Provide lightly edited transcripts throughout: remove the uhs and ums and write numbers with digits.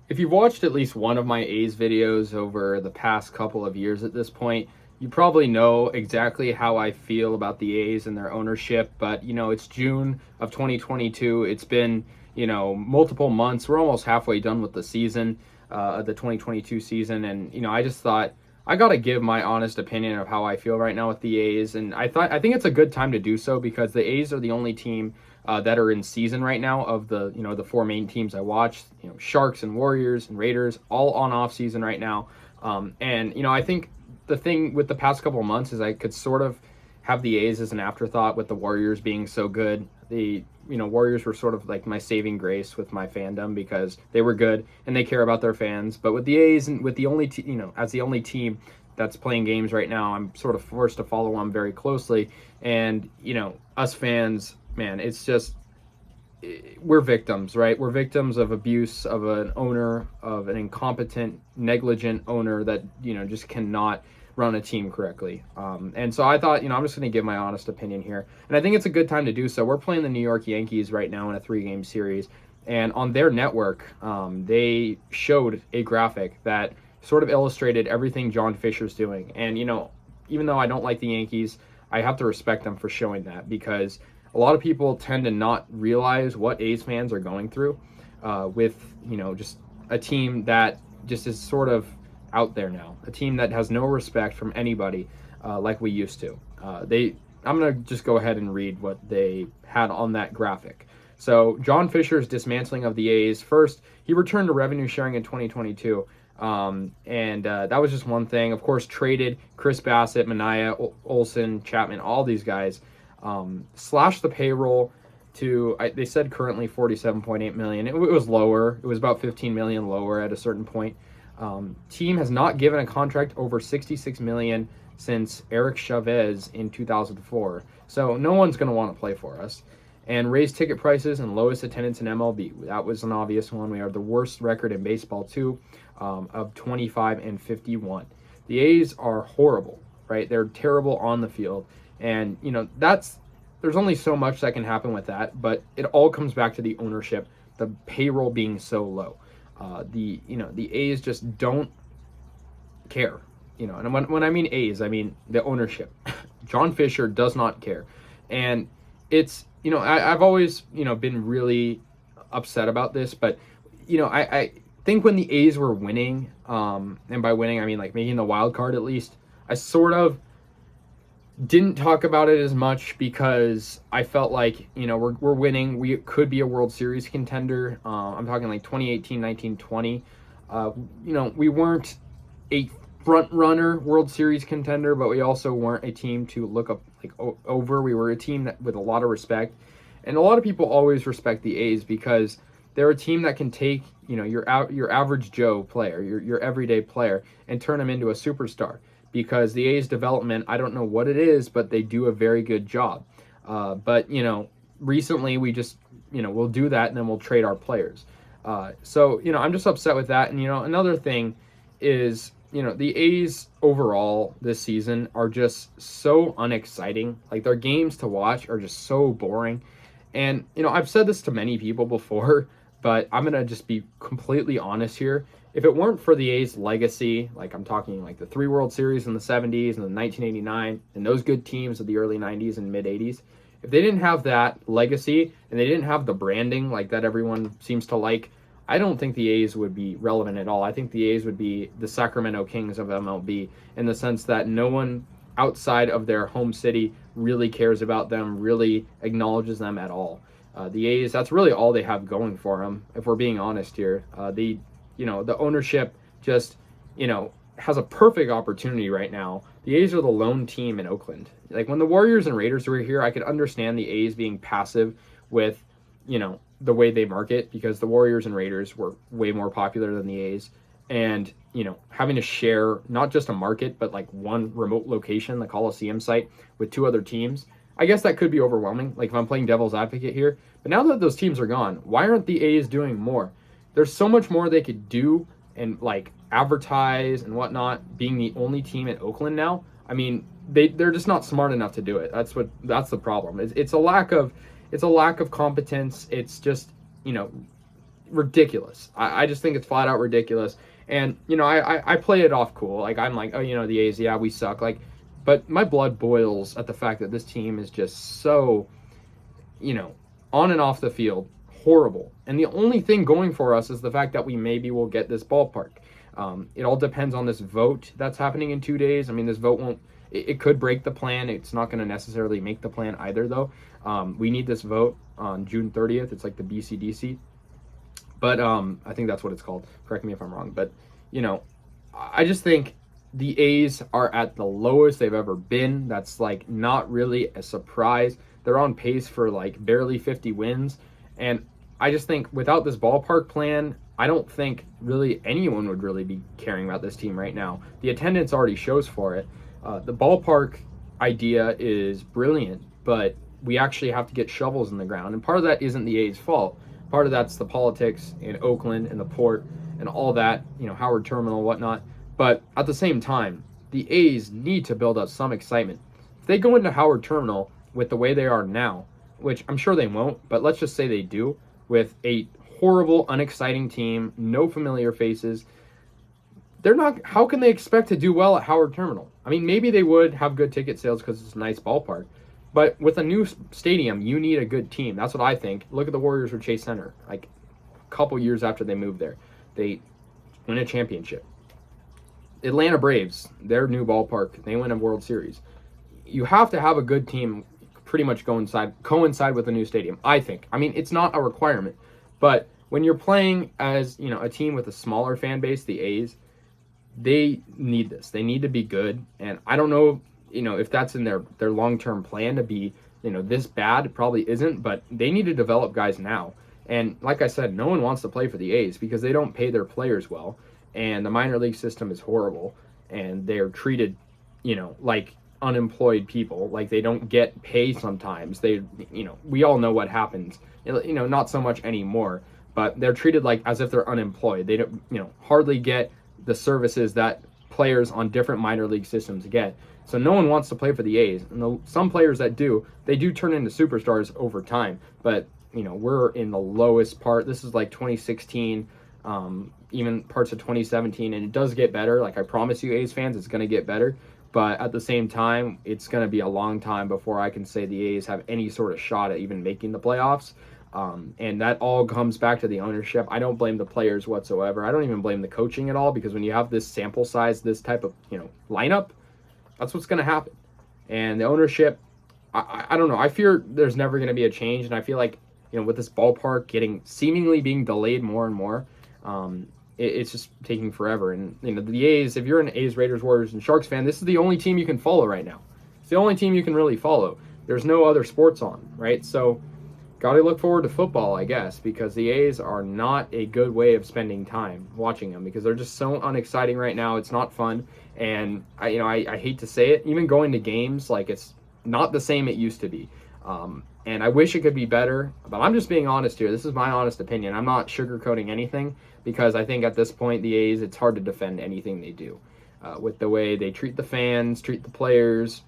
If you've watched at least one of my A's videos over the past couple of years at this point, you probably know exactly how I feel about the A's and their ownership. But, it's June of 2022. It's been, multiple months. We're almost halfway done with the season, the 2022 season. And, I just thought I got to give my honest opinion of how I feel right now with the A's. And I think it's a good time to do so because the A's are the only team that are in season right now of the four main teams I watch. Sharks and Warriors and Raiders all on off season right now. And I think the thing with the past couple of months is I could sort of have the A's as an afterthought with the Warriors being so good. The Warriors were sort of like my saving grace with my fandom because they were good and they care about their fans. But with the A's and with the only as the only team that's playing games right now, I'm sort of forced to follow them very closely. And us fans, man, it's just we're victims, right? We're victims of abuse of an owner, of an incompetent, negligent owner that just cannot run a team correctly. And so I thought, I'm just going to give my honest opinion here, and I think it's a good time to do so. We're playing the New York Yankees right now in a 3-game series, and on their network, they showed a graphic that sort of illustrated everything John Fisher's doing. And even though I don't like the Yankees, I have to respect them for showing that because a lot of people tend to not realize what A's fans are going through with, just a team that just is sort of out there now, a team that has no respect from anybody like we used to. I'm going to just go ahead and read what they had on that graphic. So John Fisher's dismantling of the A's. First, he returned to revenue sharing in 2022. And that was just one thing. Of course, traded Chris Bassett, Mania, Olson, Chapman, all these guys. Slashed the payroll to they said currently $47.8 million. It was lower. It was about $15 million lower at a certain point. Team has not given a contract over $66 million since Eric Chavez in 2004. So no one's going to want to play for us. And raised ticket prices and lowest attendance in MLB. That was an obvious one. We are the worst record in baseball too, of 25-51. The A's are horrible, right? They're terrible on the field. And, there's only so much that can happen with that, but it all comes back to the ownership, the payroll being so low. The A's just don't care, and when I mean A's, I mean the ownership. John Fisher does not care. And it's, I've always, been really upset about this, but, I think when the A's were winning, and by winning, I mean like making the wild card at least, I sort of didn't talk about it as much because I felt like, we're winning. We could be a World Series contender. I'm talking like 2018, 19, 20. We weren't a front runner World Series contender, but we also weren't a team to look up over. We were a team that with a lot of respect. And a lot of people always respect the A's because they're a team that can take, your average Joe player, your everyday player, and turn them into a superstar. Because the A's development, I don't know what it is, but they do a very good job. But recently we just, we'll do that and then we'll trade our players. So, I'm just upset with that. And, another thing is, the A's overall this season are just so unexciting. Like their games to watch are just so boring. And, I've said this to many people before, but I'm going to just be completely honest here. If it weren't for the A's legacy, like I'm talking like the 3 World Series in the 70s and the 1989 and those good teams of the early 90s and mid 80s, if they didn't have that legacy and they didn't have the branding like that everyone seems to like, I don't think the A's would be relevant at all. I think the A's would be the Sacramento Kings of MLB in the sense that no one outside of their home city really cares about them, really acknowledges them at all. The A's, that's really all they have going for them, if we're being honest here. The ownership just, has a perfect opportunity right now. The A's are the lone team in Oakland. Like when the Warriors and Raiders were here, I could understand the A's being passive with, the way they market because the Warriors and Raiders were way more popular than the A's. And, having to share not just a market, but like one remote location, the Coliseum site, with 2 other teams. I guess that could be overwhelming, like if I'm playing devil's advocate here. But now that those teams are gone, why aren't the A's doing more? There's so much more they could do and like advertise and whatnot, being the only team in Oakland now. I mean, they're just not smart enough to do it. That's the problem. It's a lack of competence. It's just, ridiculous. I just think it's flat out ridiculous. And, you know, I play it off cool. Like, I'm like, oh, you know, the A's, yeah, we suck. Like, but my blood boils at the fact that this team is just so, you know, on and off the field, horrible. And the only thing going for us is the fact that we maybe will get this ballpark. It all depends on this vote that's happening in 2 days. I mean, this vote won't, it could break the plan. It's not going to necessarily make the plan either, though. We need this vote on June 30th. It's like the BCDC. But I think that's what it's called. Correct me if I'm wrong. But, you know, I just think the A's are at the lowest they've ever been. That's like not really a surprise. They're on pace for like barely 50 wins. And I just think without this ballpark plan, I don't think really anyone would really be caring about this team right now. The attendance already shows for it. The ballpark idea is brilliant, but we actually have to get shovels in the ground. And part of that isn't the A's fault. Part of that's the politics in Oakland and the port and all that, you know, Howard Terminal, whatnot. But at the same time, the A's need to build up some excitement. If they go into Howard Terminal with the way they are now, which I'm sure they won't, but let's just say they do, with a horrible, unexciting team, no familiar faces, they're not, how can they expect to do well at Howard Terminal? I mean, maybe they would have good ticket sales because it's a nice ballpark, but with a new stadium, you need a good team. That's what I think. Look at the Warriors with Chase Center. Like, a couple years after they moved there, they win a championship. Atlanta Braves, their new ballpark, they win a World Series. You have to have a good team pretty much coincide with a new stadium, I think. I mean, it's not a requirement, but when you're playing as, you know, a team with a smaller fan base, the A's, they need this. They need to be good, and I don't know, you know, if that's in their long-term plan to be, you know, this bad. It probably isn't, but they need to develop guys now. And like I said, no one wants to play for the A's because they don't pay their players well, and the minor league system is horrible, and they're treated, you know, like unemployed people. Like, they don't get pay sometimes. They, you know, we all know what happens. You know, not so much anymore, but they're treated like as if they're unemployed. They don't, you know, hardly get the services that players on different minor league systems get. So no one wants to play for the A's. And some players that do, they do turn into superstars over time. But, you know, we're in the lowest part. This is like 2016, even parts of 2017, and it does get better. Like, I promise you, A's fans, it's going to get better. But at the same time, it's going to be a long time before I can say the A's have any sort of shot at even making the playoffs. And that all comes back to the ownership. I don't blame the players whatsoever. I don't even blame the coaching at all, because when you have this sample size, this type of, you know, lineup, that's what's going to happen. And the ownership, I don't know. I fear there's never going to be a change. And I feel like, you know, with this ballpark seemingly being delayed more and more, it's just taking forever. And, you know, the A's, if you're an A's, Raiders, Warriors, and Sharks fan, this is the only team you can follow right now. It's the only team you can really follow. There's no other sports on, right? So, got to look forward to football, I guess, because the A's are not a good way of spending time watching them, because they're just so unexciting right now. It's not fun, and I hate to say it, even going to games, like, it's not the same it used to be. And I wish it could be better, but I'm just being honest here. This is my honest opinion. I'm not sugarcoating anything, because I think at this point, the A's, it's hard to defend anything they do with the way they treat the fans, treat the players,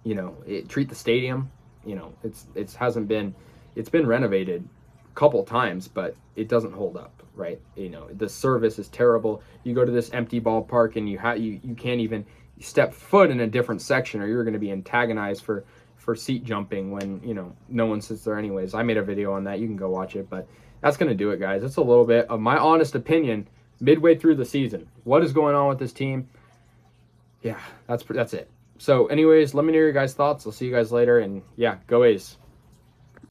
you know, treat the stadium. You know, it's been renovated a couple times, but it doesn't hold up, right? You know, the service is terrible. You go to this empty ballpark and you can't even step foot in a different section, or you're going to be antagonized for seat jumping when, you know, no one sits there anyways. I made a video on that. You can go watch it, but that's going to do it, guys. It's a little bit of my honest opinion midway through the season. What is going on with this team? Yeah, that's it. So anyways, let me know your guys' thoughts. I'll see you guys later, and yeah, go A's.